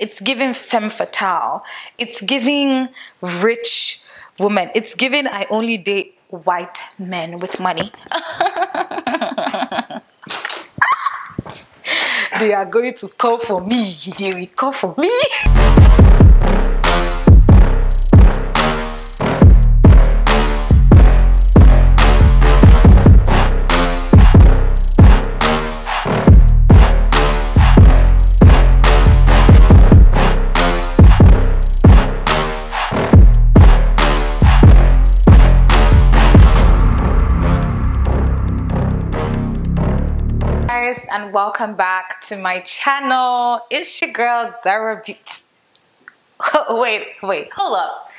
It's giving femme fatale. It's giving rich woman. It's giving I only date white men with money. They are going to call for me. They will call for me. And welcome back to my channel. It's your girl ZaraBeaute. wait, hold up.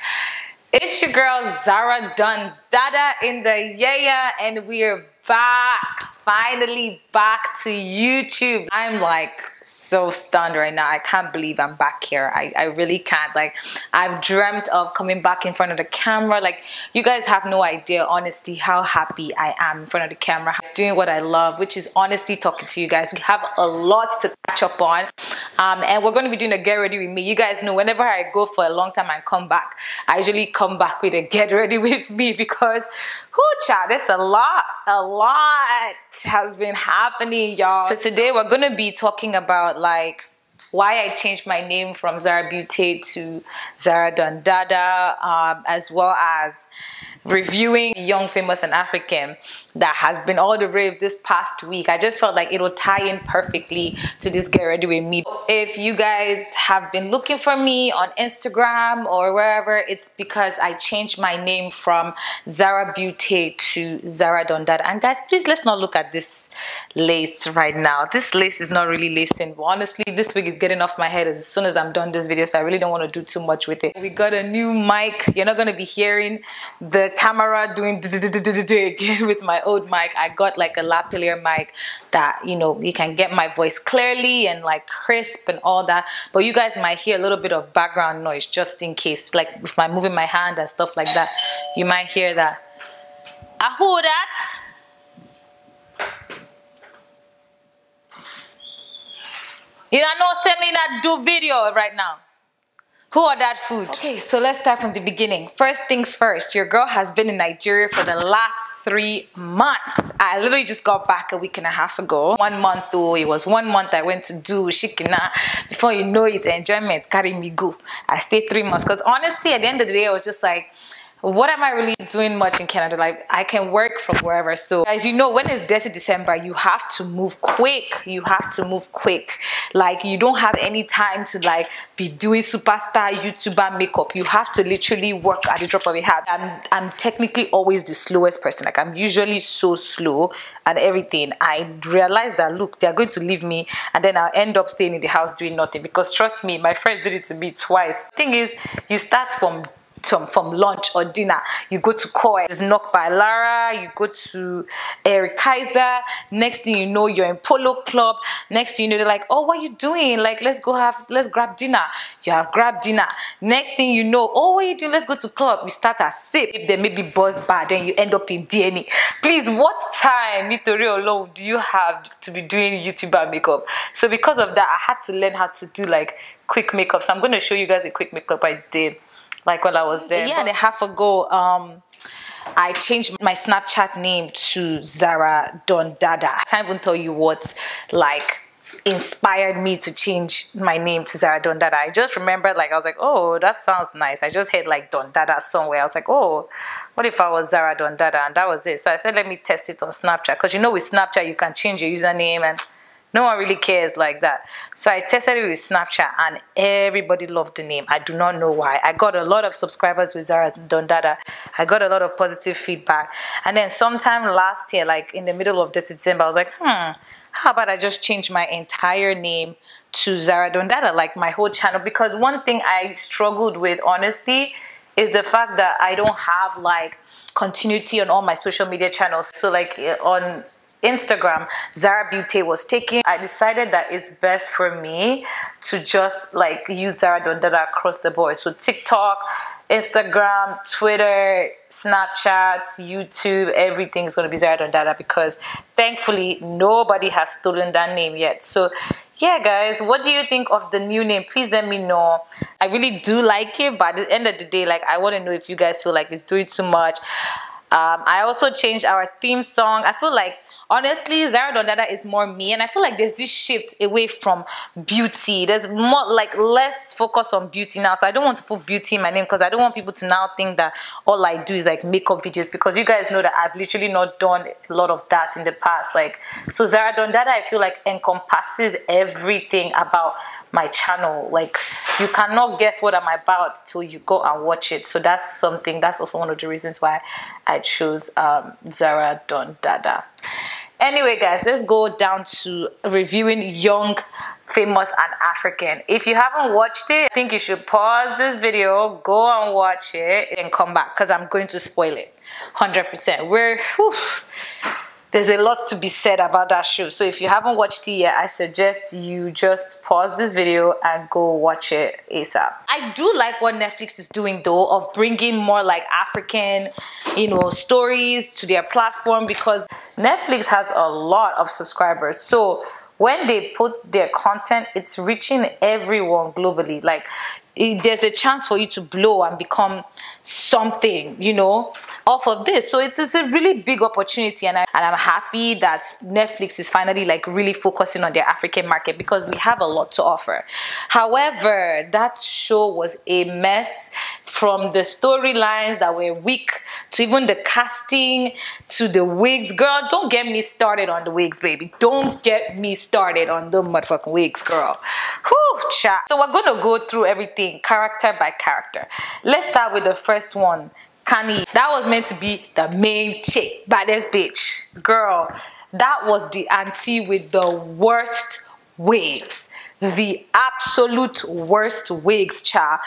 It's your girl Zara Done Dada in the and we're back, finally back to YouTube. I'm like so stunned right now. I can't believe I'm back here. I really can't. Like, I've dreamt of coming back in front of the camera. Like, you guys have no idea, honestly, how happy I am in front of the camera, doing what I love, which is honestly talking to you guys. We have a lot to catch up on, and we're going to be doing a get ready with me. You guys know whenever I go for a long time and come back, I usually come back with a get ready with me because, child, there's a lot has been happening, y'all. So today we're going to be talking about like why I changed my name from ZaraBeaute to Zara Done Dada, as well as reviewing Young, Famous and African that has been all the rave this past week. I just felt like it would tie in perfectly to this Get Ready With Me. If you guys have been looking for me on Instagram or wherever, it's because I changed my name from ZaraBeaute to Zara Done Dada. And guys, please, let's not look at this lace right now. This lace is not really lacing. Honestly, this wig is getting off my head as soon as I'm done this video, so I really don't want to do too much with it. We got a new mic. You're not going to be hearing the camera doing again with my old mic. I got like a lavalier mic that, you know, you can get my voice clearly and like crisp and all that, but you guys might hear a little bit of background noise just in case, like if I'm moving my hand and stuff like that, you might hear that. I heard that. You don't know, send me that do video right now. Who are that food? Okay, so let's start from the beginning. First things first, your girl has been in Nigeria for the last 3 months. I literally just got back a week and a half ago. 1 month though, it was 1 month I went to do shikina. Before you know it, enjoyment carry me go. I stayed 3 months because honestly, at the end of the day, I was just like, what am I really doing much in Canada? Like, I can work from wherever. So as you know, when it's dirty December, you have to move quick. You have to move quick. Like, you don't have any time to like be doing superstar YouTuber makeup. You have to literally work at the drop of a hat. I'm technically always the slowest person. Like, I'm usually so slow and everything. I realized that, look, they're going to leave me and then I'll end up staying in the house doing nothing, because trust me, my friends did it to me twice. The thing is, you start from lunch or dinner, you go to Koi, it's knocked by Lara, you go to Eric Kaiser, next thing you know, you're in Polo Club, next thing you know, they're like, oh, what are you doing? Like, let's grab dinner. You have grabbed dinner. Next thing you know, oh, what are you doing? Let's go to club. You start a sip. If there may be buzz bar, then you end up in DNA. Please, what time, Nitori alone, do you have to be doing YouTuber makeup? So because of that, I had to learn how to do like quick makeup. So I'm going to show you guys a quick makeup I did. Like while I was there. A year and a half ago, I changed my Snapchat name to Zara Done Dada. I can't even tell you what like inspired me to change my name to Zara Done Dada. I just remembered, like, I was like, oh, that sounds nice. I just heard like Done Dada somewhere. I was like, oh, what if I was Zara Done Dada? And that was it. So I said, let me test it on Snapchat, because you know with Snapchat you can change your username and no one really cares like that. So I tested it with Snapchat and everybody loved the name. I do not know why. I got a lot of subscribers with Zara Done Dada. I got a lot of positive feedback. And then sometime last year, like in the middle of December, I was like, how about I just change my entire name to Zara Done Dada, like my whole channel? Because one thing I struggled with, honestly, is the fact that I don't have like continuity on all my social media channels. So like on Instagram, ZaraBeaute was taken. I decided that it's best for me to just like use Zara Done Dada across the board. So TikTok, Instagram, Twitter, Snapchat, YouTube, everything is going to be Zara Done Dada, because thankfully nobody has stolen that name yet. So yeah, guys, what do you think of the new name? Please let me know. I really do like it, but at the end of the day, like, I want to know if you guys feel like it's doing too much. I also changed our theme song. I feel like, honestly, Zara Don Dada is more me, and I feel like there's this shift away from beauty. There's more, like, less focus on beauty now, so I don't want to put beauty in my name because I don't want people to now think that all I do is like makeup videos, because you guys know that I've literally not done a lot of that in the past. Like, so Zara Don Dada, I feel like, encompasses everything about my channel. Like, you cannot guess what I'm about till you go and watch it. So that's something, that's also one of the reasons why I chose Zara Don Dada. Anyway, guys, let's go down to reviewing Young, Famous and African. If you haven't watched it, I think you should pause this video, go and watch it, and come back, because I'm going to spoil it 100%. There's a lot to be said about that show. So if you haven't watched it yet, I suggest you just pause this video and go watch it ASAP. I do like what Netflix is doing, though, of bringing more like African, you know, stories to their platform, because Netflix has a lot of subscribers. So when they put their content, it's reaching everyone globally. Like, there's a chance for you to blow and become something, you know, off of this. So it's a really big opportunity, and I'm happy that Netflix is finally like really focusing on their African market, because we have a lot to offer. However, that show was a mess, from the storylines that were weak to even the casting to the wigs. Girl, don't get me started on the wigs, baby. Don't get me started on the motherfucking wigs, girl. Whew, chat. So we're gonna go through everything character by character. Let's start with the first one, Kani. That was meant to be the main chick, baddest bitch. Girl, that was the auntie with the worst wigs. The absolute worst wigs, cha.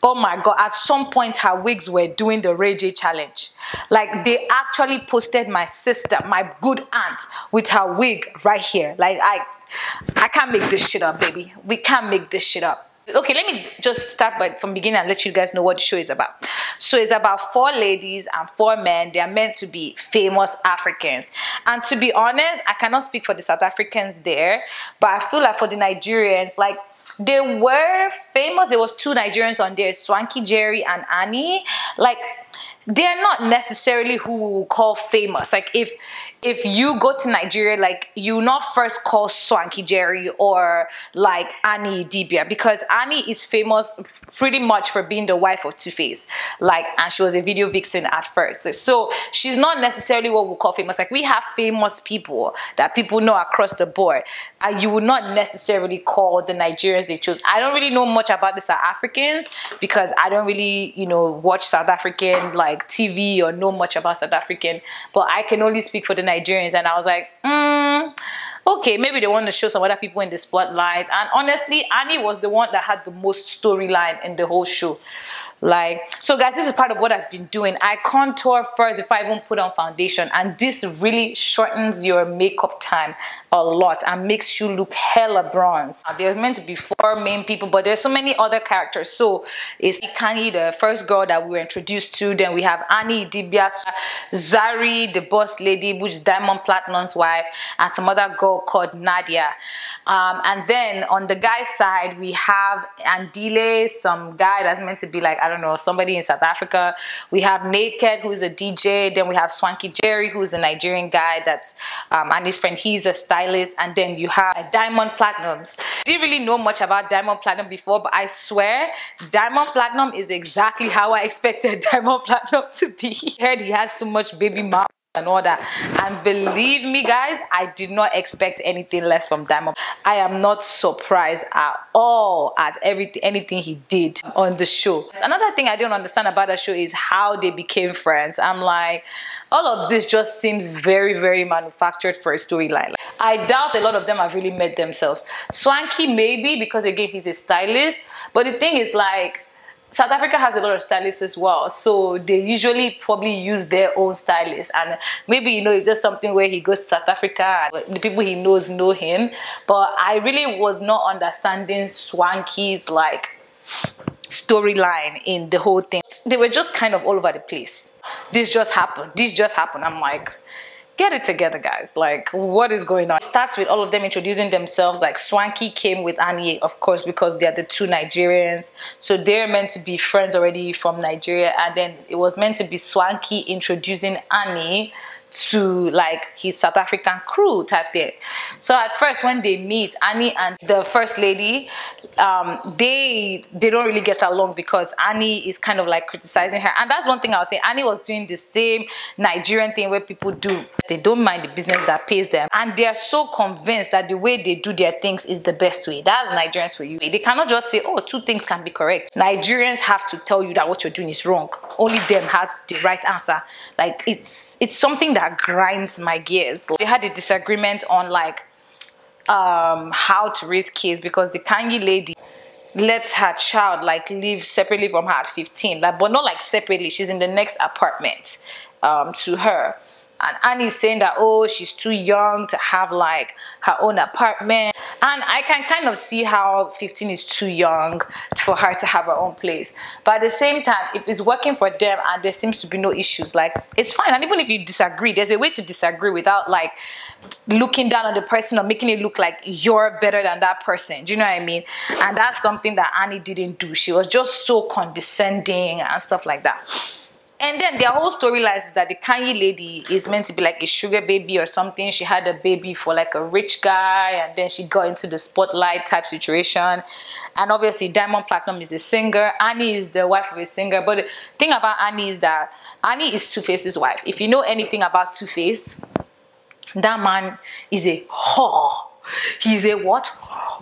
Oh my god, at some point her wigs were doing the Ray J challenge. Like, they actually posted my sister, my good aunt, with her wig right here. Like, I can't make this shit up, baby. We can't make this shit up. Okay, let me just start from beginning and let you guys know what the show is about. So it's about 4 ladies and 4 men. They are meant to be famous Africans. And to be honest, I cannot speak for the South Africans there, but I feel like for the Nigerians, like, they were famous. There was 2 Nigerians on there, Swanky Jerry and Annie. Like, they're not necessarily who we will call famous. Like, if you go to Nigeria, like, you not first call Swanky Jerry or like Annie Dibia, because Annie is famous pretty much for being the wife of Two-Face, like, and she was a video vixen at first. So she's not necessarily what we call famous. Like, we have famous people that people know across the board, and you would not necessarily call the Nigerians they chose. I don't really know much about the South Africans, because I don't really, you know, watch South African like TV or know much about South African, but I can only speak for the Nigerians. And I was like, okay, maybe they want to show some other people in the spotlight. And honestly, Annie was the one that had the most storyline in the whole show. Like, so guys, this is part of what I've been doing. I contour first if I even put on foundation, and this really shortens your makeup time a lot and makes you look hella bronze. There's meant to be 4 main people, but there's so many other characters. So it's Kani, the first girl that we were introduced to. Then we have Annie Dibia, Zari, the boss lady, which is Diamond Platinum's wife, and some other girl called Nadia. And then on the guy's side, we have Andile, some guy that's meant to be like, I don't know, somebody in South Africa. We have Naked, who's a DJ. Then we have Swanky Jerry, who's a Nigerian guy that's Annie's friend. He's a stylist. And then you have Diamond Platinums. Didn't really know much about Diamond Platinum before, but I swear Diamond Platinum is exactly how I expected Diamond Platinum to be. I heard he has so much baby mouth and all that, and believe me guys, I did not expect anything less from Diamond. I am not surprised at all at anything he did on the show. Another thing I didn't understand about the show is how they became friends. I'm like, all of this just seems very, very manufactured for a storyline. I doubt a lot of them have really met themselves. Swanky maybe, because again, he's a stylist, but the thing is, like, South Africa has a lot of stylists as well, so they usually probably use their own stylists, and maybe, you know, it's just something where he goes to South Africa and the people he knows know him. But I really was not understanding Swanky's like storyline in the whole thing. They were just kind of all over the place. This just happened. I'm like, get it together, guys. Like, what is going on? It starts with all of them introducing themselves. Like, Swanky came with Annie, of course, because they're the two Nigerians. So they're meant to be friends already from Nigeria. And then it was meant to be Swanky introducing Annie to like his South African crew type thing. So at first when they meet, Annie and the first lady, they don't really get along because Annie is kind of like criticizing her. And that's one thing I would say. Annie was doing the same Nigerian thing where people do. They don't mind the business that pays them. And they're so convinced that the way they do their things is the best way. That's Nigerians for you. They cannot just say, oh, two things can be correct. Nigerians have to tell you that what you're doing is wrong. Only them have the right answer. Like, it's something that grinds my gears. They had a disagreement on like how to raise kids because the Kangi lady lets her child like live separately from her at 15, like, but not like separately. She's in the next apartment to her. And Annie's saying that, oh, she's too young to have like her own apartment. And I can kind of see how 15 is too young for her to have her own place. But at the same time, if it's working for them and there seems to be no issues, like, it's fine. And even if you disagree, there's a way to disagree without like looking down on the person or making it look like you're better than that person. Do you know what I mean? And that's something that Annie didn't do. She was just so condescending and stuff like that. And then their whole storyline is that the Kanye lady is meant to be like a sugar baby or something. She had a baby for like a rich guy, and then she got into the spotlight type situation. And obviously Diamond Platinum is a singer. Annie is the wife of a singer. But the thing about Annie is that Annie is Two-Face's wife. If you know anything about Two-Face, that man is a whore. He's a what?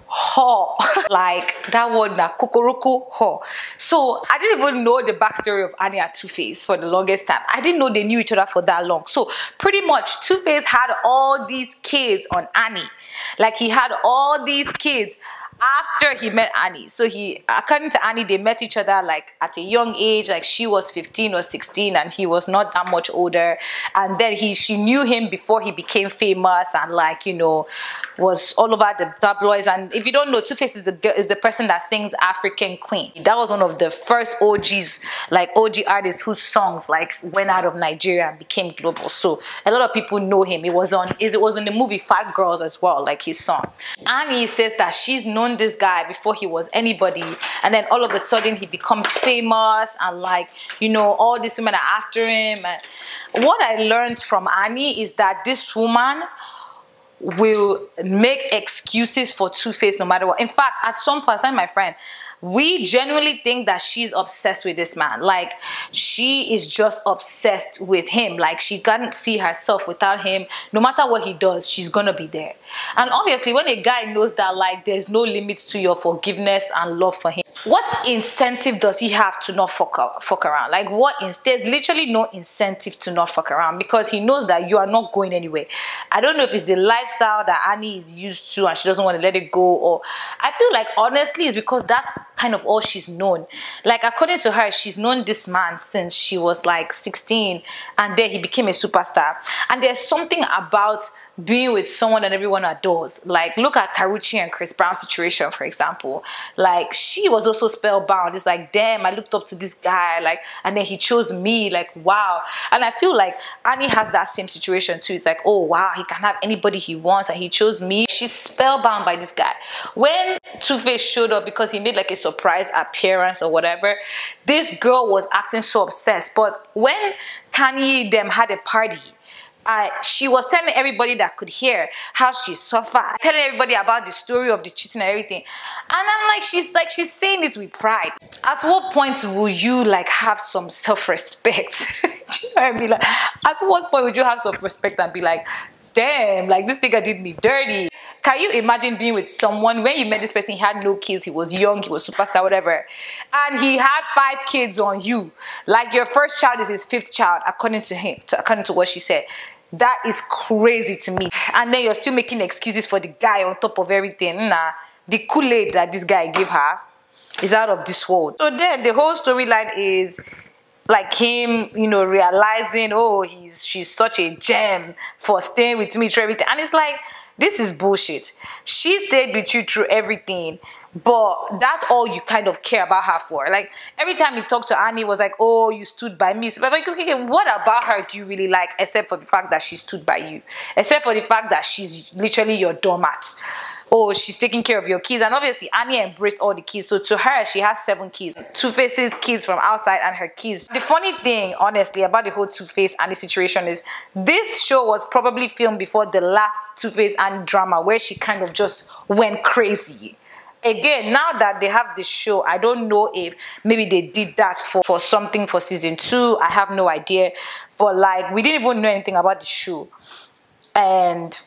Whore. Like that word na kokoroko whore. So I didn't even know the backstory of Annie and Two-Face for the longest time. I didn't know they knew each other for that long. So pretty much Two-Face had all these kids on Annie. Like he had all these kids after he met Annie. So according to Annie, they met each other like at a young age, like she was 15 or 16 and he was not that much older. And then she knew him before he became famous and like, you know, was all over the tabloids. And if you don't know, Two-Face is the person that sings African Queen. That was one of the first OGs, like OG artists whose songs like went out of Nigeria and became global. So a lot of people know him. It was in the movie Fat Girls as well, like his song. Annie says that she's known this guy before he was anybody, and then all of a sudden he becomes famous and like, you know, all these women are after him. And what I learned from Annie is that this woman will make excuses for Two-Face no matter what. In fact, at some point, my friend, we genuinely think that she's obsessed with this man. Like, she is just obsessed with him. Like, she can't see herself without him. No matter what he does, she's gonna be there. And obviously, when a guy knows that, like, there's no limits to your forgiveness and love for him, what incentive does he have to not fuck around? Like, there's literally no incentive to not fuck around because he knows that you are not going anywhere. I don't know if it's the lifestyle that Annie is used to and she doesn't want to let it go, or I feel like honestly it's because that's kind of all she's known. Like, according to her, she's known this man since she was like 16 and then he became a superstar. And there's something about being with someone that everyone adores. Like, look at Karuchi and Chris Brown's situation, for example. Like, she was also spellbound. It's like, damn, I looked up to this guy, like, and then he chose me, like, wow. And I feel like Annie has that same situation too. It's like, oh wow, he can have anybody he wants and he chose me. She's spellbound by this guy. When Two-Face showed up because he made like a surprise appearance or whatever, this girl was acting so obsessed. But when Kanye them had a party, she was telling everybody that could hear how she suffered, telling everybody about the story of the cheating and everything. And I'm like, she's saying it with pride. At what point will you like have some self-respect? Do you know what I mean? Like, at what point would you have self-respect and be like, damn, like this nigga did me dirty? Can you imagine being with someone, when you met this person, he had no kids, he was young, he was superstar, whatever, and he had 5 kids on you? Like, your first child is his 5th child, according to him, according to what she said. That is crazy to me. And then you're still making excuses for the guy on top of everything. Nah, the Kool-Aid that this guy gave her is out of this world. So then the whole storyline is like him, you know, realizing, oh, she's such a gem for staying with me through everything. And it's like, this is bullshit. She stayed with you through everything. but that's all you kind of care about her for. Like every time you talk to Annie, it was like, oh, you stood by me. So, but what about her do you really like, except for the fact that she stood by you, except for the fact that she's literally your doormat? Oh, she's taking care of your kids. And obviously Annie embraced all the kids, so to her she has 7 kids, Two-Face's kids from outside and her kids. The funny thing honestly about the whole Two-Face and the situation is this show was probably filmed before the last Two-Face and drama where she kind of just went crazy. Again, now that they have this show, I don't know if maybe they did that for something for season 2. I have no idea. But like, we didn't even know anything about the show. And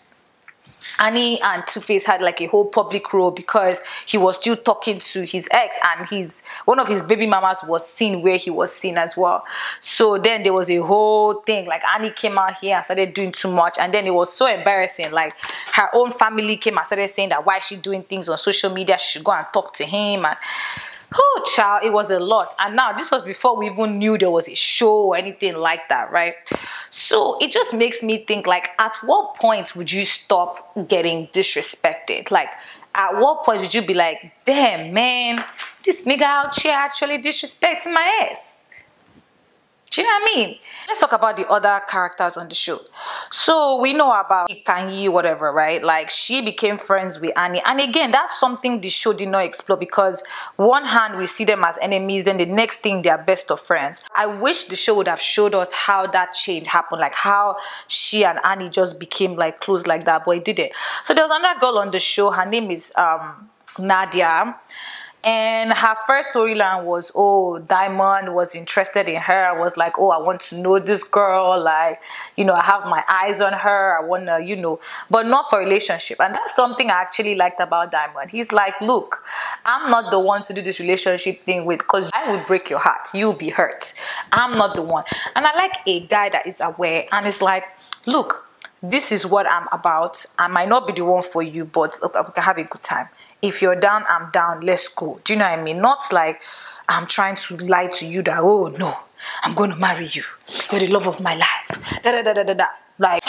Annie and Two-Face had like a whole public role because he was still talking to his ex, and one of his baby mamas was seen where he was seen as well. So then there was a whole thing, like Annie came out here and started doing too much, and then it was so embarrassing. Like her own family came and started saying that why is she doing things on social media, she should go and talk to him. And oh child, it was a lot. And now this was before we even knew there was a show or anything like that, right? So it just makes me think, like, at what point would you stop getting disrespected? Like, at what point would you be like, damn man, this nigga out here actually disrespecting my ass? Do you know what I mean? Let's talk about the other characters on the show. So we know about Kanye, whatever, right? Like she became friends with Annie. And again, that's something the show did not explore, because one hand we see them as enemies, then the next thing they are best of friends. I wish the show would have showed us how that change happened, like how she and Annie just became like close like that, but it didn't. So there was another girl on the show, her name is Nadia. And her first storyline was, oh, Diamond was interested in her. I was like, oh, I want to know this girl. Like, you know, I have my eyes on her. I want to, you know, but not for relationship. And that's something I actually liked about Diamond. He's like, look, I'm not the one to do this relationship thing with, because I would break your heart. You'll be hurt. I'm not the one. And I like a guy that is aware and is like, look, this is what I'm about. I might not be the one for you, but look, we can have a good time. If you're down, I'm down. Let's go. Do you know what I mean? Not like I'm trying to lie to you that, oh no, I'm going to marry you. You're the love of my life. Da da da da da da. Like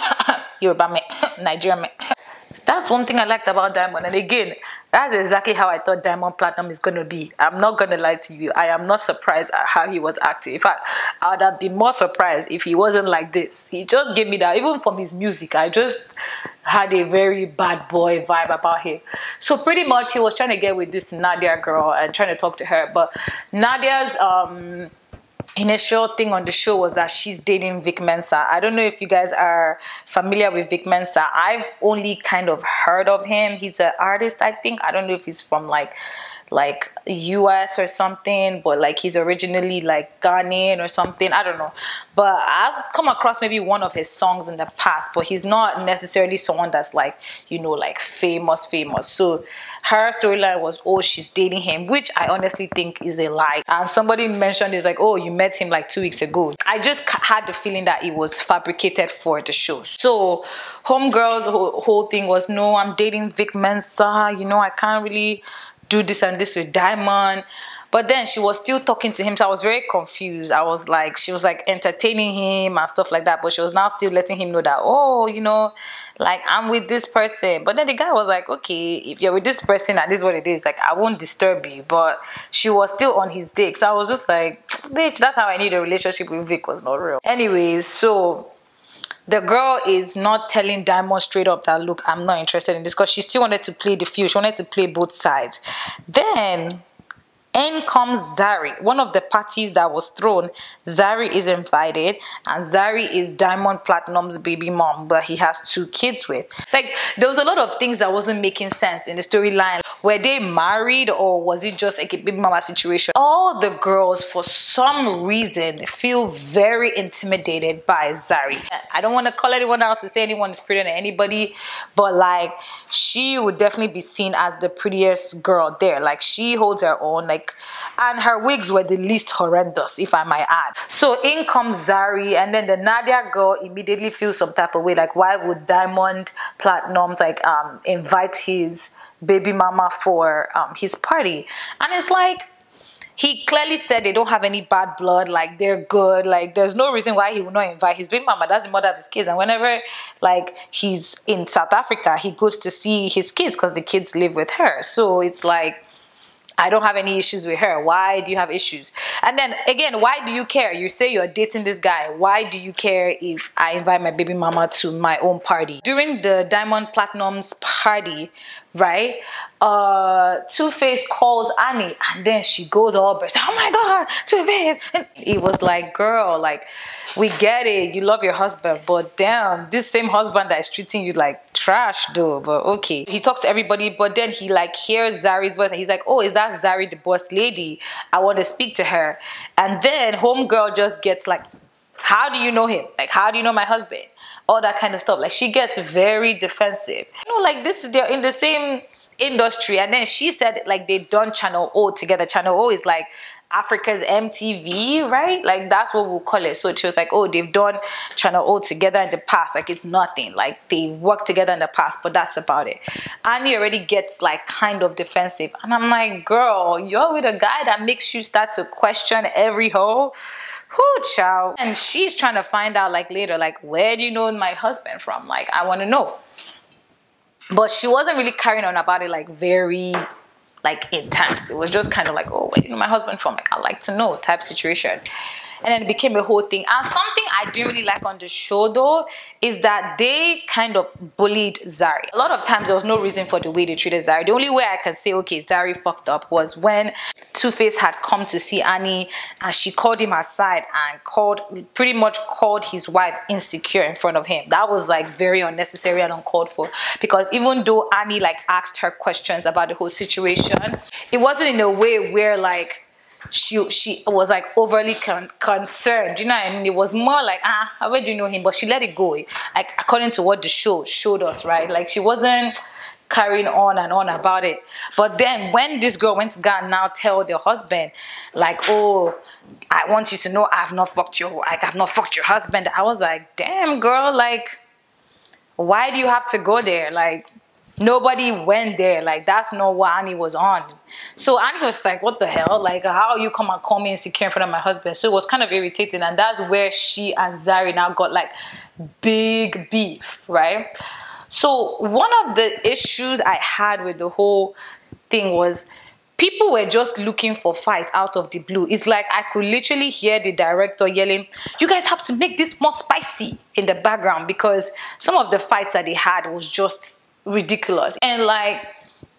Yoruba me, Nigerian me. That's one thing I liked about Diamond. And again, that's exactly how I thought Diamond Platinum is going to be. I'm not going to lie to you. I am not surprised at how he was acting. In fact, I would have been more surprised if he wasn't like this. He just gave me that. Even from his music, I just had a very bad boy vibe about him. So pretty much he was trying to get with this Nadia girl and trying to talk to her. But Nadia's initial thing on the show was that she's dating Vic Mensa. I don't know if you guys are familiar with Vic Mensa. I've only kind of heard of him. He's an artist, I think. I don't know if he's from like US or something, but like he's originally like Ghanaian or something. I don't know, but I've come across maybe one of his songs in the past, but he's not necessarily someone that's like, you know, like famous. So her storyline was, oh, she's dating him, which I honestly think is a lie. And somebody mentioned it's like, oh, you met him like 2 weeks ago. I just had the feeling that it was fabricated for the show. So Homegirl's whole thing was, no, I'm dating Vic Mensa, you know, I can't really do this and this with Diamond. But then she was still talking to him, so I was very confused. I was like, she was like entertaining him and stuff like that, but she was now still letting him know that, oh, you know, like I'm with this person. But then the guy was like, okay, if you're with this person and this is what it is, like I won't disturb you. But she was still on his dick. So I was just like, bitch, that's how I knew the relationship with Vic was not real. Anyways, so the girl is not telling Diamond straight up that, look, I'm not interested in this, because she still wanted to play the field. She wanted to play both sides. Then in comes Zari. One of the parties that was thrown, Zari is invited, and Zari is Diamond Platinum's baby mom, but he has 2 kids with. It's like there was a lot of things that wasn't making sense in the storyline. Were they married, or was it just like a baby mama situation? All the girls, for some reason, feel very intimidated by Zari. I don't want to call anyone out to say anyone is prettier than anybody, but like she would definitely be seen as the prettiest girl there. Like she holds her own, like, and her wigs were the least horrendous, if I might add. So in comes Zari, and then the Nadia girl immediately feels some type of way, like why would Diamond Platinum's like invite his baby mama for his party? And it's like, he clearly said they don't have any bad blood, like they're good, like there's no reason why he would not invite his baby mama. That's the mother of his kids, and whenever like he's in South Africa, he goes to see his kids because the kids live with her. So it's like, I don't have any issues with her. Why do you have issues? And then again, why do you care? You say you're dating this guy. Why do you care if I invite my baby mama to my own party? During the Diamond Platinum's party, right? Two-Face calls Annie, and then she goes all burst. Oh my God, Two-Face! And it was like, girl, like, we get it. You love your husband, but damn, this same husband that is treating you like trash, though. But okay, he talks to everybody, but then he like hears Zari's voice, and he's like, oh, is that Zari, the boss lady? I want to speak to her. And then homegirl just gets like, how do you know him? Like, how do you know my husband? All that kind of stuff. Like, she gets very defensive. You know, like, this, they're in the same industry. And then she said, like, they done Channel O together. Channel O is like Africa's MTV, right? Like, that's what we'll call it. So she was like, oh, they've done Channel O together in the past. Like, it's nothing. Like, they worked together in the past, but that's about it. Annie already gets, like, kind of defensive. And I'm like, girl, you're with a guy that makes you start to question every hoe? Whoo, child. And she's trying to find out, like, later, like, where do you know my husband from? Like, I want to know. But she wasn't really carrying on about it, like, very, like, intense. It was just kind of like, oh, where do you know my husband from? Like, I'd like to know type situation. And then it became a whole thing. And something I didn't really like on the show, though, is that they kind of bullied Zari. A lot of times, there was no reason for the way they treated Zari. The only way I can say, okay, Zari fucked up was when Two-Face had come to see Annie, and she called him aside and pretty much called his wife insecure in front of him. That was like very unnecessary and uncalled for, because even though Annie like asked her questions about the whole situation, it wasn't in a way where like she was like overly concerned, you know what I mean? It was more like, where do you know him? But she let it go, like according to what the show showed us, right? Like, she wasn't carrying on and on about it. But then when this girl went to go and now tell the husband, like, oh, I want you to know I've not fucked your husband, I was like, damn, girl, like, why do you have to go there? Like, nobody went there. Like, that's not what Annie was on. So Annie was like, what the hell? Like, how you come and call me insecure in front of my husband? So it was kind of irritating. And that's where she and Zari now got like big beef, right? So one of the issues I had with the whole thing was people were just looking for fights out of the blue. It's like I could literally hear the director yelling, you guys have to make this more spicy in the background, because some of the fights that they had was just ridiculous. And like,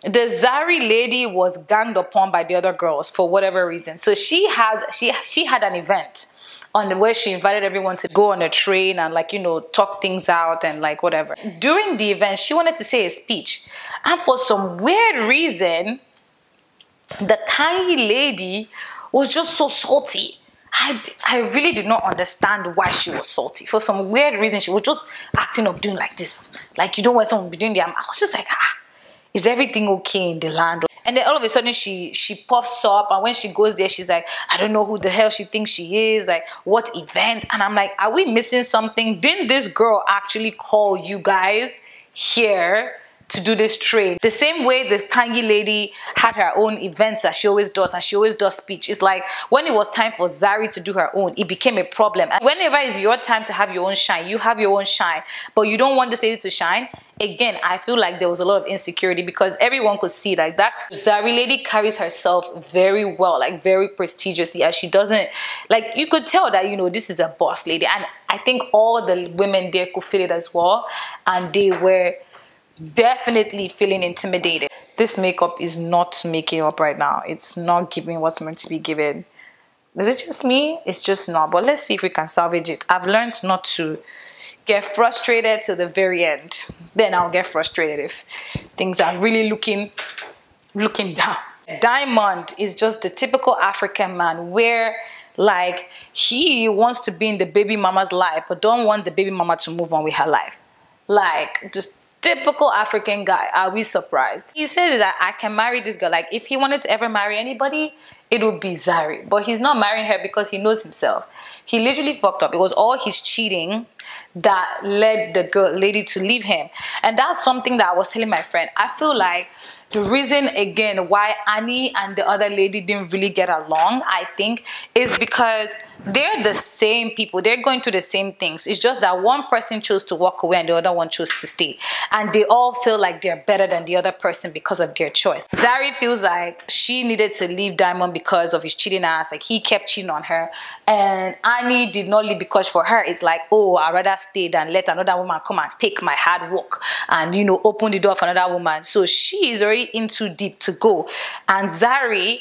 the Zari lady was ganged upon by the other girls for whatever reason. So she had an event on where she invited everyone to go on a train and, like, you know, talk things out and like whatever. During the event, she wanted to say a speech, and for some weird reason, the tiny lady was just so salty. I really did not understand why she was salty. For some weird reason, she was just acting up, doing like this. Like, you know, when someone be doing the I was just like, is everything okay in the land? And then all of a sudden she pops up, and when she goes there, she's like, I don't know who the hell she thinks she is, like, what event? And I'm like, are we missing something? Didn't this girl actually call you guys here to do this trade? The same way the Kangi lady had her own events that she always does, and she always does speech. It's like when it was time for Zari to do her own, it became a problem. And whenever it's your time to have your own shine, you have your own shine, but you don't want this lady to shine. Again, I feel like there was a lot of insecurity, because everyone could see like that Zari lady carries herself very well, like very prestigiously, and she doesn't, like, you could tell that, you know, this is a boss lady. And I think all the women there could feel it as well, and they were definitely feeling intimidated. This makeup is not making up right now. It's not giving what's meant to be given. Is it just me? It's just not. But let's see if we can salvage it. I've learned not to get frustrated to the very end. Then I'll get frustrated if things are really looking down. Diamond is just the typical African man, where like he wants to be in the baby mama's life, but don't want the baby mama to move on with her life. Like, just typical African guy. Are we surprised? He says that I can marry this girl. Like, if he wanted to ever marry anybody, it would be Zari. But he's not marrying her because he knows himself. He literally fucked up. It was all his cheating that led the lady to leave him. And that's something that I was telling my friend. I feel like The reason again why Annie and the other lady didn't really get along, I think, is because they're the same people. They're going through the same things. It's just that one person chose to walk away and the other one chose to stay. And they all feel like they're better than the other person because of their choice. Zari feels like she needed to leave Diamond because of his cheating ass. Like, he kept cheating on her. And Annie did not leave because for her, it's like, oh, I'd rather stay than let another woman come and take my hard work and, you know, open the door for another woman. So she is already in too deep to go. And Zari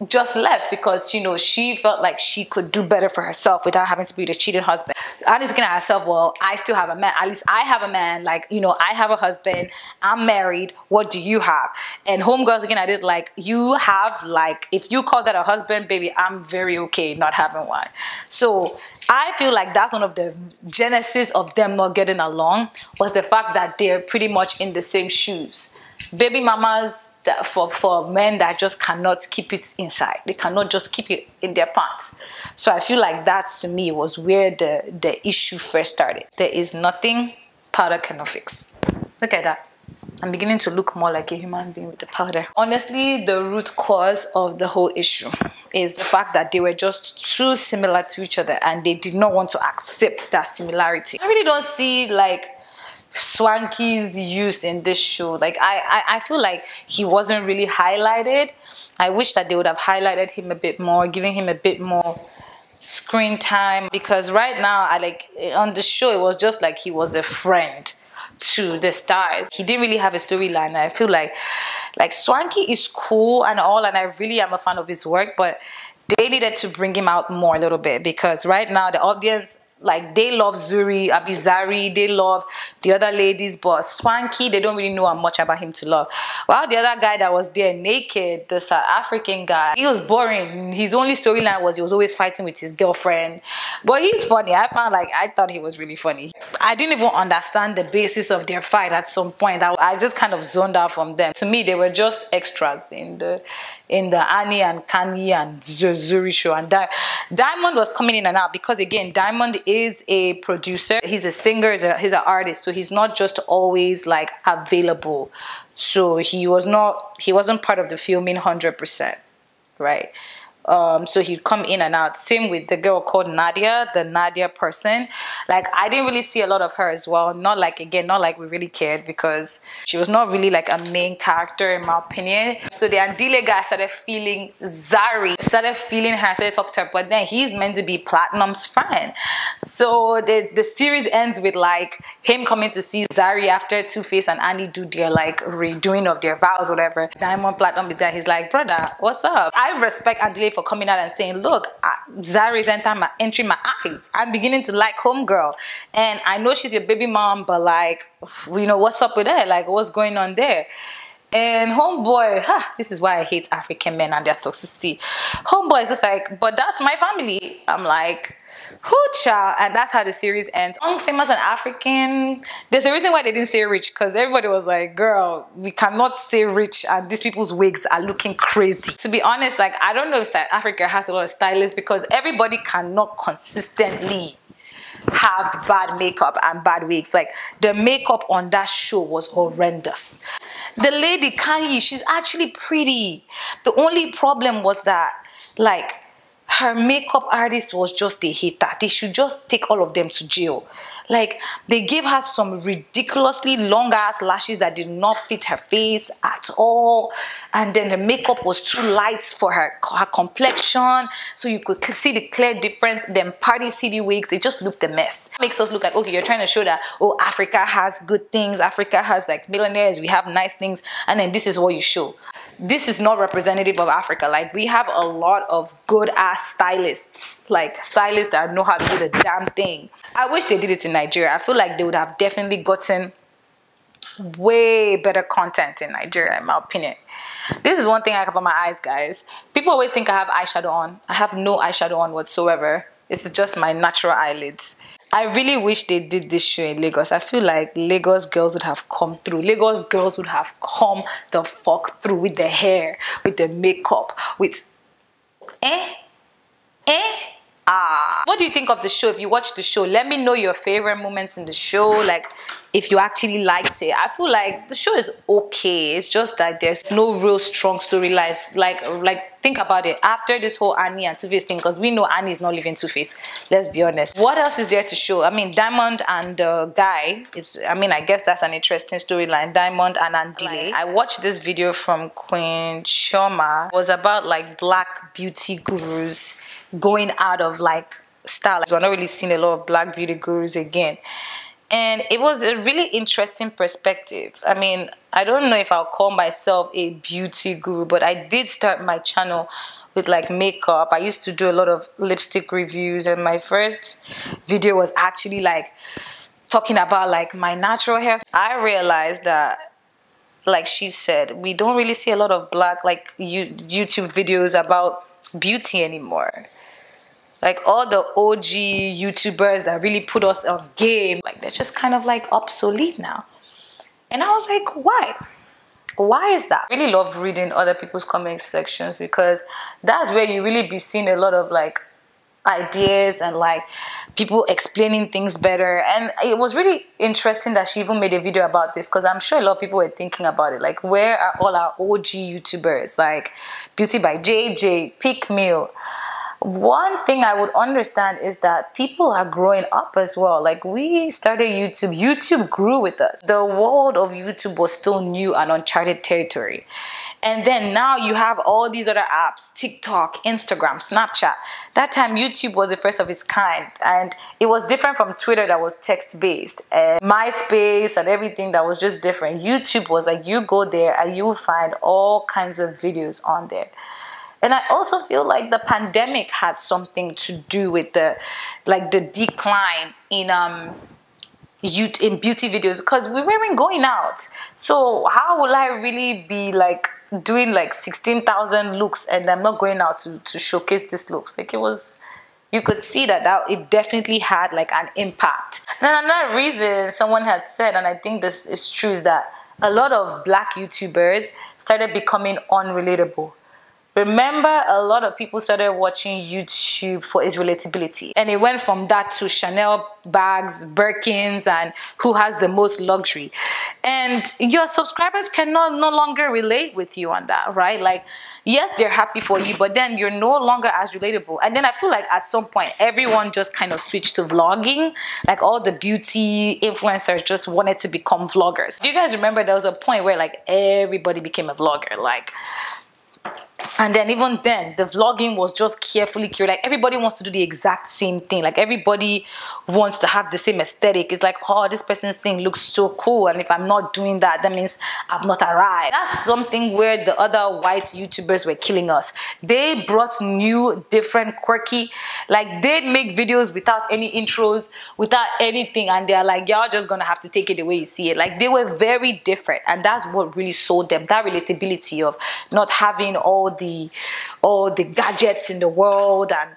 just left because, you know, she felt like she could do better for herself without having to be the cheating husband. Annie's looking at herself, well, I still have a man. At least I have a man. Like, you know, I have a husband. I'm married. What do you have? And homegirl's looking at it like, you have, like, if you call that a husband, baby, I'm very okay not having one. So I feel like that's one of the genesis of them not getting along, was the fact that they're pretty much in the same shoes. Baby mamas, for men that just cannot keep it inside. They cannot just keep it in their pants. So I feel like that, to me, was where the issue first started. There is nothing powder cannot fix. Look at that. I'm beginning to look more like a human being with the powder. Honestly, the root cause of the whole issue is the fact that they were just too similar to each other and they did not want to accept that similarity. I really don't see, like, Swanky's use in this show. Like, I feel like he wasn't really highlighted. I wish that they would have highlighted him a bit more, giving him a bit more screen time, because right now, on the show, it was just like he was a friend to the stars. He didn't really have a storyline. I feel like Swanky is cool and all, and I really am a fan of his work, but they needed to bring him out more a little bit, because right now the audience, like, they love Zari, they love the other ladies, but Swanky, they don't really know much about him to love. While the other guy that was there naked, the South African guy, he was boring. His only storyline was he was always fighting with his girlfriend. But he's funny. I thought he was really funny. I didn't even understand the basis of their fight at some point. I just kind of zoned out from them. To me, they were just extras in the Annie and Kanye and Zuri show. And Diamond was coming in and out because, again, Diamond is a producer. He's a singer, he's an artist, so he's not just always, like, available. So he wasn't part of the filming 100%, right? So he'd come in and out. Same with the girl called Nadia, the Nadia person. Like, I didn't really see a lot of her as well. Not like we really cared, because she was not really like a main character in my opinion. So the Andile guy started feeling Zari, started feeling her, started talking to her, but then he's meant to be Platinum's friend. So the series ends with, like, him coming to see Zari after Two-Face and Annie do their, like, redoing of their vows, whatever. Diamond Platinum is there. He's like, brother, what's up? I respect Andile for coming out and saying, look, Zari's entering my eyes. I'm beginning to like homegirl, and I know she's your baby mom, but, like, you know, what's up with her? Like, what's going on there? And homeboy, this is why I hate African men and their toxicity. Homeboy is just like, but that's my family. I'm like, who, child? And that's how the series ends. Famous and African. There's a reason why they didn't say rich, because everybody was like, girl, we cannot say rich and these people's wigs are looking crazy. To be honest, like, I don't know if South Africa has a lot of stylists, because everybody cannot consistently have bad makeup and bad wigs. Like, the makeup on that show was horrendous. The lady Kanye, she's actually pretty. The only problem was that, like, her makeup artist was just a hater. They should just take all of them to jail. Like, they gave her some ridiculously long ass lashes that did not fit her face at all, and then the makeup was too light for her complexion, so you could see the clear difference. Then party city wigs, it just looked a mess. It makes us look like, okay, you're trying to show that, oh, Africa has good things, Africa has, like, millionaires, we have nice things, and then this is what you show. This is not representative of Africa. Like, we have a lot of good ass stylists, like stylists that know how to do the damn thing. I wish they did it in Nigeria. I feel like they would have definitely gotten way better content in Nigeria, in my opinion. This is one thing I cover my eyes, guys. People always think I have eyeshadow on. I have no eyeshadow on whatsoever. It's just my natural eyelids. I really wish they did this show in Lagos. I feel like Lagos girls would have come through. Lagos girls would have come the fuck through with the hair, with the makeup, with what do you think of the show? If you watch the show, let me know your favorite moments in the show. Like, if you actually liked it. I feel like the show is okay. It's just that there's no real strong storylines. Like think about it. After this whole Annie and Two-Face thing, because we know Annie is not leaving Two-Face. Let's be honest. What else is there to show? I mean, Diamond and Guy. I guess that's an interesting storyline. Diamond and Andile. I watched this video from Queen Chioma. It was about like black beauty gurus going out of like style. We're not really seeing a lot of black beauty gurus again. And it was a really interesting perspective. I mean, I don't know if I'll call myself a beauty guru, but I did start my channel with like makeup. I used to do a lot of lipstick reviews, and my first video was actually like talking about like my natural hair. I realized that, like she said, we don't really see a lot of black like YouTube videos about beauty anymore. Like all the OG YouTubers that really put us on game, like they're just kind of like obsolete now. And I was like, why? Why is that? I really love reading other people's comment sections, because that's where you really be seeing a lot of like ideas and like people explaining things better. And it was really interesting that she even made a video about this, because I'm sure a lot of people were thinking about it. Like, where are all our OG YouTubers? Like Beauty by JJ, Pick Meal. One thing I would understand is that people are growing up as well. Like, we started YouTube. YouTube grew with us. The world of YouTube was still new and uncharted territory. And then now you have all these other apps, TikTok, Instagram, Snapchat. That time YouTube was the first of its kind. And it was different from Twitter that was text-based. And MySpace and everything that was just different. YouTube was like, you go there and you will find all kinds of videos on there. And I also feel like the pandemic had something to do with the decline in beauty videos, because we weren't going out. So how will I really be like doing like 16,000 looks and I'm not going out to showcase these looks? Like, it was, you could see that it definitely had like an impact. And another reason someone had said, and I think this is true, is that a lot of black YouTubers started becoming unrelatable. Remember, a lot of people started watching YouTube for its relatability. And it went from that to Chanel bags, Birkins, and who has the most luxury. And your subscribers cannot no longer relate with you on that, right? Like, yes, they're happy for you, but then you're no longer as relatable. And then I feel like at some point, everyone just kind of switched to vlogging. Like, all the beauty influencers just wanted to become vloggers. Do you guys remember there was a point where like everybody became a vlogger? Like, and then even then, the vlogging was just carefully curated. Like, everybody wants to do the exact same thing. Like, everybody wants to have the same aesthetic. It's like, oh, this person's thing looks so cool, and if I'm not doing that, that means I've not arrived. That's something where the other white YouTubers were killing us. They brought new, different, quirky, like, they'd make videos without any intros, without anything, and they're like, y'all just gonna have to take it the way you see it. Like, they were very different, and that's what really sold them. That relatability of not having all the gadgets in the world and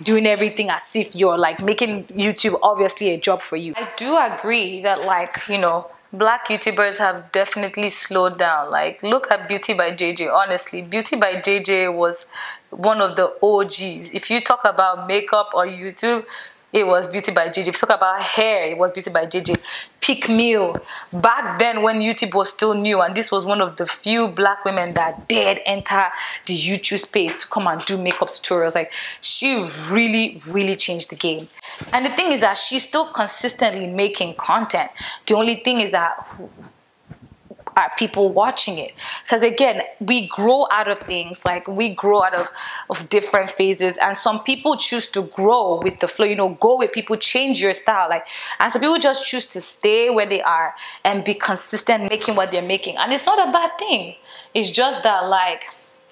doing everything as if you're like making YouTube obviously a job for you. I do agree that, like, you know, black YouTubers have definitely slowed down. Like, look at Beauty by JJ. Honestly, Beauty by JJ was one of the OGs. If you talk about makeup on YouTube, it was Beauty by JJ. If you talk about hair, it was Beauty by JJ. Pick Meal. Back then, when YouTube was still new, and this was one of the few black women that dared enter the YouTube space to come and do makeup tutorials. Like, she really, really changed the game. And the thing is that she's still consistently making content. The only thing is that, are people watching it? Because again, we grow out of things. Like, we grow out of different phases, and some people choose to grow with the flow, you know, go with people, change your style. Like, and some people just choose to stay where they are and be consistent making what they're making. And it's not a bad thing. It's just that, like,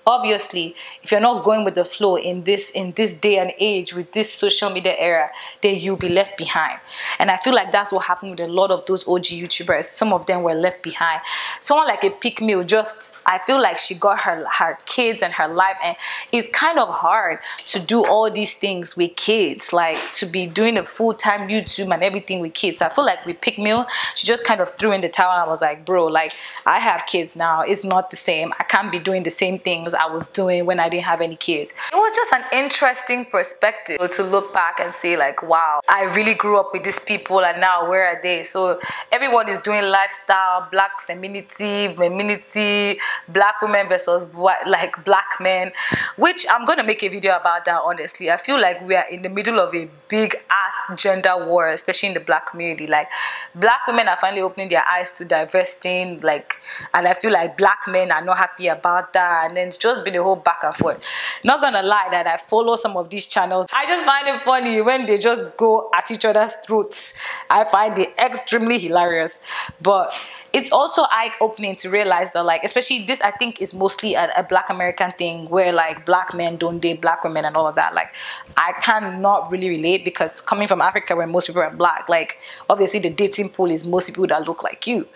obviously, if you're not going with the flow in this day and age, with this social media era, then you'll be left behind. And I feel like that's what happened with a lot of those OG YouTubers. Some of them were left behind. Someone like a Pick Meal, just, I feel like she got her kids and her life, and it's kind of hard to do all these things with kids, like to be doing a full-time YouTube and everything with kids. So I feel like with Pick Meal, she just kind of threw in the towel and was like, bro, like, I have kids now. It's not the same. I can't be doing the same things was I was doing when I didn't have any kids. It was just an interesting perspective to look back and say like, wow, I really grew up with these people and now where are they? So everyone is doing lifestyle, black femininity, black women versus like black men, which I'm going to make a video about that. Honestly, I feel like we are in the middle of a big ass gender war, especially in the black community. Like black women are finally opening their eyes to diverse thing, like, and I feel like black men are not happy about that, and then it's just been a whole back and forth. Not gonna lie that I follow some of these channels. I just find it funny when they just go at each other's throats. I find it extremely hilarious, but it's also eye-opening to realize that, like, especially this, I think is mostly a black American thing where like black men don't date black women and all of that. Like I cannot really relate because coming from Africa where most people are black, like obviously the dating pool is most people that look like you.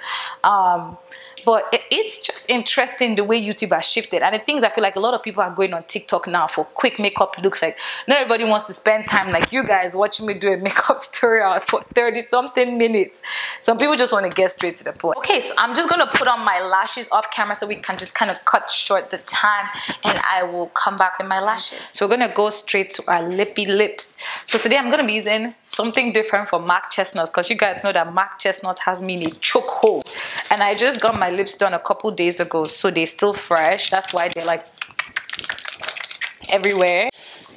But it's just interesting the way YouTube has shifted. And the things I feel like a lot of people are going on TikTok now for quick makeup looks. Like not everybody wants to spend time like you guys watching me do a makeup tutorial for 30 something minutes. Some people just want to get straight to the point. Okay, so I'm just going to put on my lashes off camera so we can just kind of cut short the time and I will come back with my lashes. So we're going to go straight to our lippy lips. So today I'm going to be using something different from MAC Chestnuts because you guys know that MAC Chestnut has me in a chokehold. And I just got my lips done a couple days ago, so they're still fresh. That's why they're like everywhere.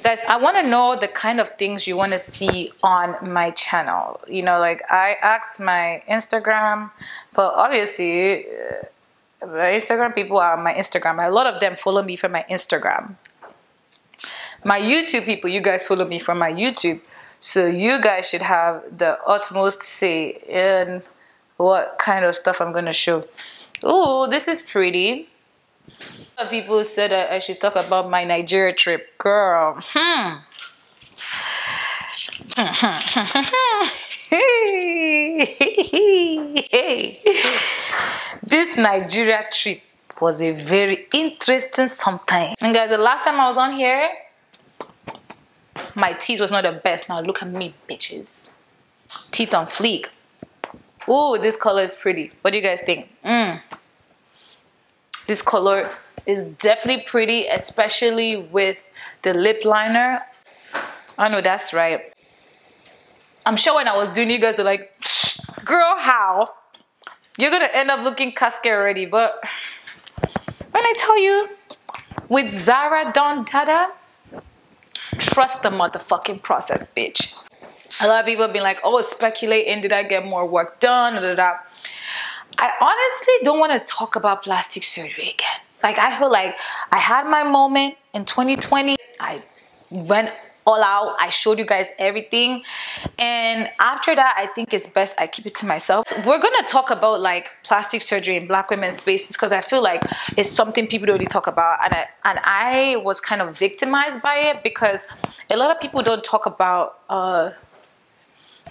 Guys, I want to know the kind of things you want to see on my channel. You know, like I asked my Instagram, but obviously my Instagram people are my Instagram. A lot of them follow me from my Instagram. My YouTube people, you guys follow me from my YouTube, so you guys should have the utmost say in what kind of stuff I'm going to show. Oh, this is pretty. A lot of people said that I should talk about my Nigeria trip. Girl. This Nigeria trip was a very interesting sometime. And guys, the last time I was on here, my teeth was not the best. Now look at me, bitches. Teeth on fleek. Oh, this color is pretty. What do you guys think? This color is definitely pretty, especially with the lip liner. I know that's right. I'm sure when I was doing, you guys are like, girl, how? You're gonna end up looking casket already. But when I tell you, with Zara Don Dada, trust the motherfucking process, bitch. A lot of people have been like, oh, speculating, did I get more work done? I honestly don't want to talk about plastic surgery again. Like, I feel like I had my moment in 2020. I went all out. I showed you guys everything. And after that, I think it's best I keep it to myself. So we're going to talk about like plastic surgery in black women's spaces because I feel like it's something people don't really talk about. And I was kind of victimized by it because a lot of people don't talk about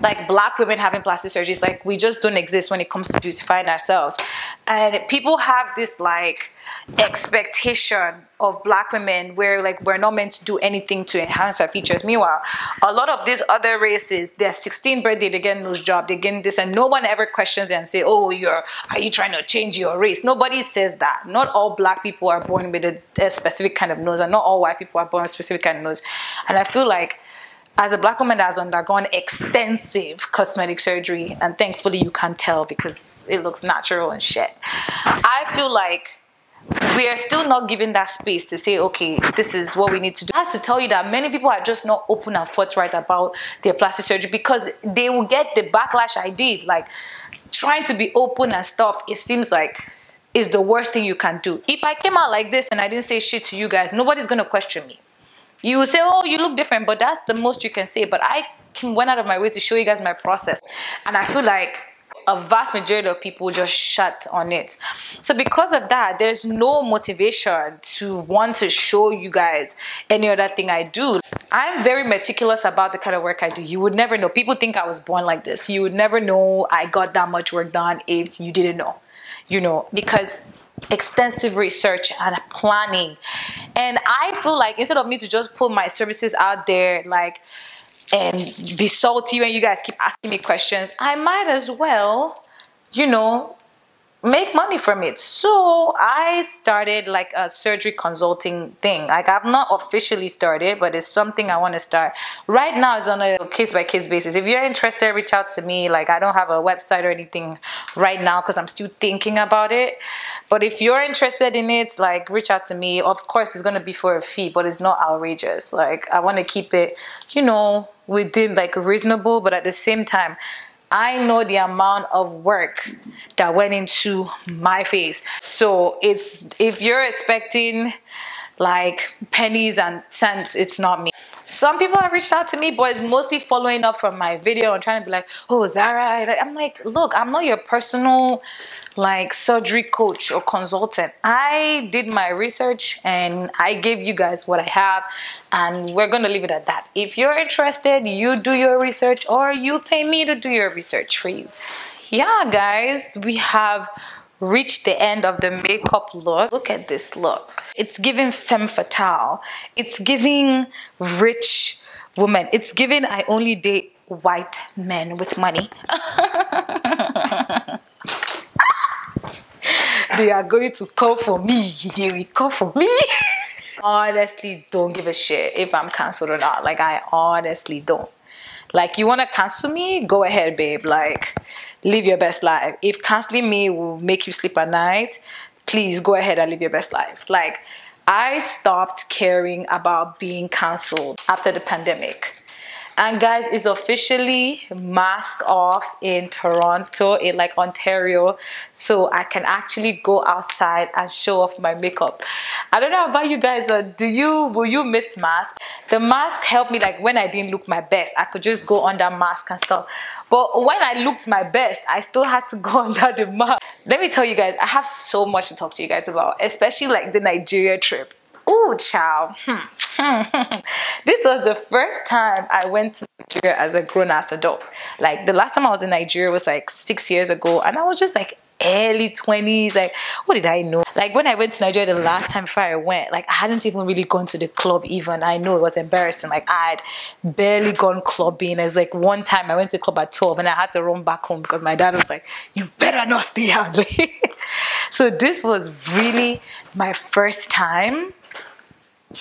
like black women having plastic surgery. It's like we just don't exist when it comes to beautifying ourselves. And people have this like expectation of black women where like we're not meant to do anything to enhance our features. Meanwhile, a lot of these other races, their 16th birthday, they get nose job, they get this, and no one ever questions them and say, oh, are you trying to change your race? Nobody says that. Not all black people are born with a specific kind of nose, and not all white people are born with a specific kind of nose. And I feel like as a black woman that has undergone extensive cosmetic surgery, and thankfully you can't tell because it looks natural and shit, I feel like we are still not given that space to say, okay, this is what we need to do. I have to tell you that many people are just not open and forthright about their plastic surgery because they will get the backlash I did. Like, trying to be open and stuff, it seems like is the worst thing you can do. If I came out like this and I didn't say shit to you guys, nobody's gonna question me. You will say, oh, you look different, but that's the most you can say. But I went out of my way to show you guys my process. And I feel like a vast majority of people just shut on it. So because of that, there's no motivation to want to show you guys any other thing I do. I'm very meticulous about the kind of work I do. You would never know. People think I was born like this. You would never know I got that much work done if you didn't know. You know, because extensive research and planning. And I feel like instead of me to just put my services out there like and be salty when you guys keep asking me questions, I might as well, you know, make money from it. So I started like a surgery consulting thing. Like I've not officially started, but it's something I want to start. Right now it's on a case-by-case basis. If you're interested, reach out to me. Like I don't have a website or anything right now because I'm still thinking about it. But if you're interested in it, like reach out to me. Of course it's going to be for a fee, but it's not outrageous. Like I want to keep it, you know, within like reasonable, but at the same time I know the amount of work that went into my face. So it's, if you're expecting like pennies and cents, it's not me. Some people have reached out to me, but it's mostly following up from my video and trying to be like, oh, Zara. I'm like, look, I'm not your personal like surgery coach or consultant. I did my research and I gave you guys what I have, and we're gonna leave it at that. If you're interested, you do your research or you pay me to do your research for you. Yeah, guys, we have reached the end of the makeup look. Look at this look. It's giving femme fatale. It's giving rich woman. It's giving I only date white men with money. They are going to come for me. They will come for me. Honestly, don't give a shit if I'm cancelled or not. Like, I honestly don't. Like, you want to cancel me? Go ahead, babe. Like, live your best life. If canceling me will make you sleep at night, please go ahead and live your best life. Like, I stopped caring about being cancelled after the pandemic. And guys, it's officially mask off in Toronto, in like Ontario, so I can actually go outside and show off my makeup. I don't know about you guys, will you miss mask? The mask helped me, like when I didn't look my best, I could just go under mask and stuff. But when I looked my best, I still had to go under the mask. Let me tell you guys, I have so much to talk to you guys about, especially like the Nigeria trip. Oh, child. This was the first time I went to Nigeria as a grown-ass adult. Like, the last time I was in Nigeria was like 6 years ago, and I was just like early 20s. Like, what did I know? Like, when I went to Nigeria the last time before I went, like, I hadn't even really gone to the club even. I know it was embarrassing. Like, I'd barely gone clubbing. It's like one time I went to the club at 12 and I had to run back home because my dad was like, you better not stay out late. So this was really my first time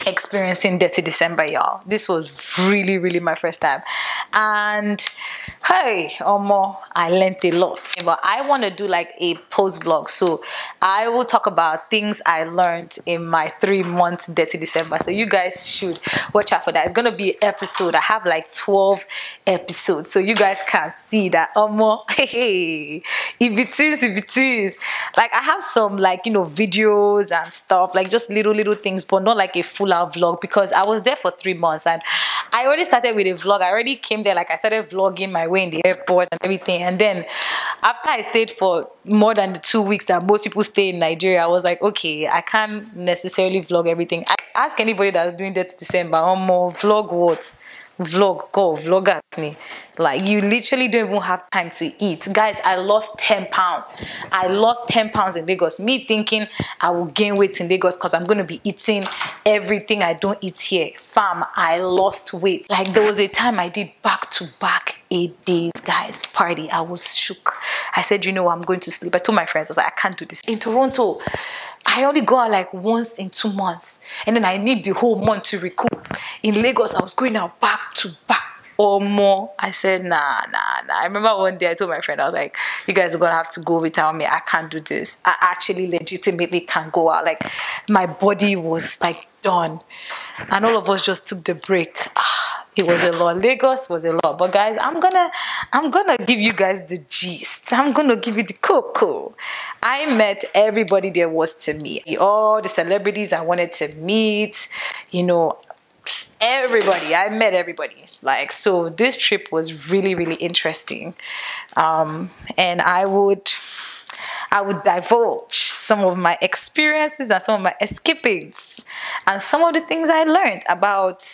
experiencing Dirty December, y'all. This was really my first time, and hey, I learned a lot. But I want to do like a post vlog, so I will talk about things I learned in my 3 months Dirty December. So you guys should watch out for that. It's gonna be an episode. I have like 12 episodes, so you guys can see that. Hey, if it is like I have some, like, you know, videos and stuff, like just little things, but not like a full out vlog, because I was there for 3 months and I already started with a vlog. I already came there, like I started vlogging my way in the airport and everything, and then after I stayed for more than the 2 weeks that most people stay in Nigeria, I was like, okay, I can't necessarily vlog everything. I ask anybody that's doing that December, vlog what? Vlog, go vlog at me. Like, you literally don't even have time to eat. Guys, I lost 10 pounds. I lost 10 pounds in Lagos. Me thinking I will gain weight in Lagos because I'm going to be eating everything I don't eat here. Fam, I lost weight. Like, there was a time I did back-to-back 8 days, guys, party. I was shook. I said, you know, I'm going to sleep. I told my friends, I was like, I can't do this. In Toronto, I only go out like once in 2 months, and then I need the whole month to recoup. In Lagos, I was going out back to back or more. I said, nah. I remember one day I told my friend, I was like, you guys are gonna have to go without me. I can't do this. I actually legitimately can't go out. Like, my body was like done, and all of us just took the break. It was a lot. Lagos was a lot. But guys, I'm gonna give you guys the gist. I'm gonna give you the cocoa. I met everybody there was to meet. All the celebrities I wanted to meet, you know, everybody. I met everybody. Like, so this trip was really interesting. And I would divulge some of my experiences and some of my escapades and some of the things I learned about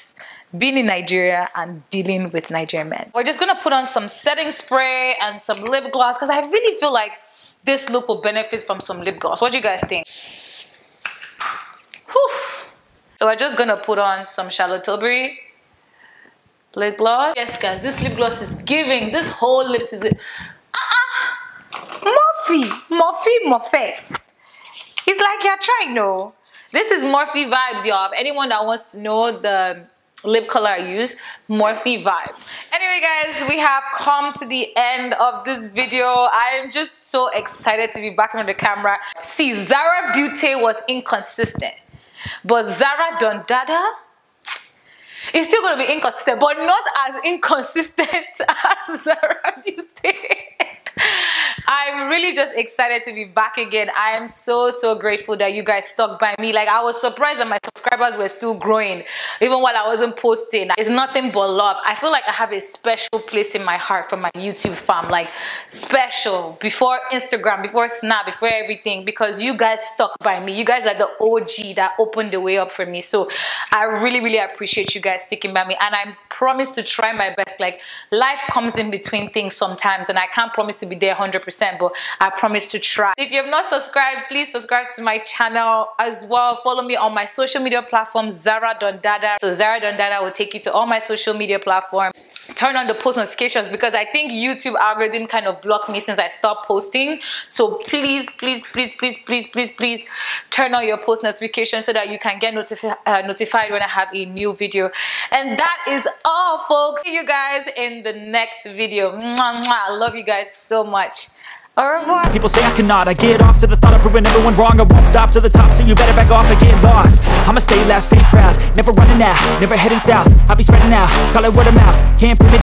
being in Nigeria and dealing with Nigerian men. We're just gonna put on some setting spray and some lip gloss because I really feel like this look will benefit from some lip gloss. What do you guys think? Whew. So we're just gonna put on some Charlotte Tilbury lip gloss. Yes, guys, this lip gloss is giving. This whole lips is Morphe. It's like you're trying, no. This is Morphe vibes, y'all. If anyone that wants to know the lip color I use, Morphe vibes. Anyway, guys, we have come to the end of this video. I am just so excited to be back on the camera. See, Zara Beauty was inconsistent, but Zara Don Dada is still going to be inconsistent, but not as inconsistent as Zara Beauty. I'm really just excited to be back again. I am so grateful that you guys stuck by me. Like, I was surprised that my subscribers were still growing even while I wasn't posting. It's nothing but love. I feel like I have a special place in my heart for my YouTube fam, like special, before Instagram, before Snap, before everything, because you guys stuck by me. You guys are the OG that opened the way up for me. So I really appreciate you guys sticking by me, and I promise to try my best. Like, life comes in between things sometimes, and I can't promise to be there 100%, but I promise to try. If you have not subscribed, please subscribe to my channel as well. Follow me on my social media platforms, Zara Don Dada. So Zara Don Dada will take you to all my social media platforms. Turn on the post notifications, because I think YouTube algorithm kind of blocked me since I stopped posting. So please turn on your post notifications so that you can get notified when I have a new video. And that is all, folks. See you guys in the next video. I love you guys so much. Au revoir. People say I cannot, I get off to the thought of proving everyone wrong. I won't stop to the top, so you better back off and get lost. I'ma stay loud, stay proud, never running out, never heading south. I'll be spreading out, call it word of mouth, can't prove it.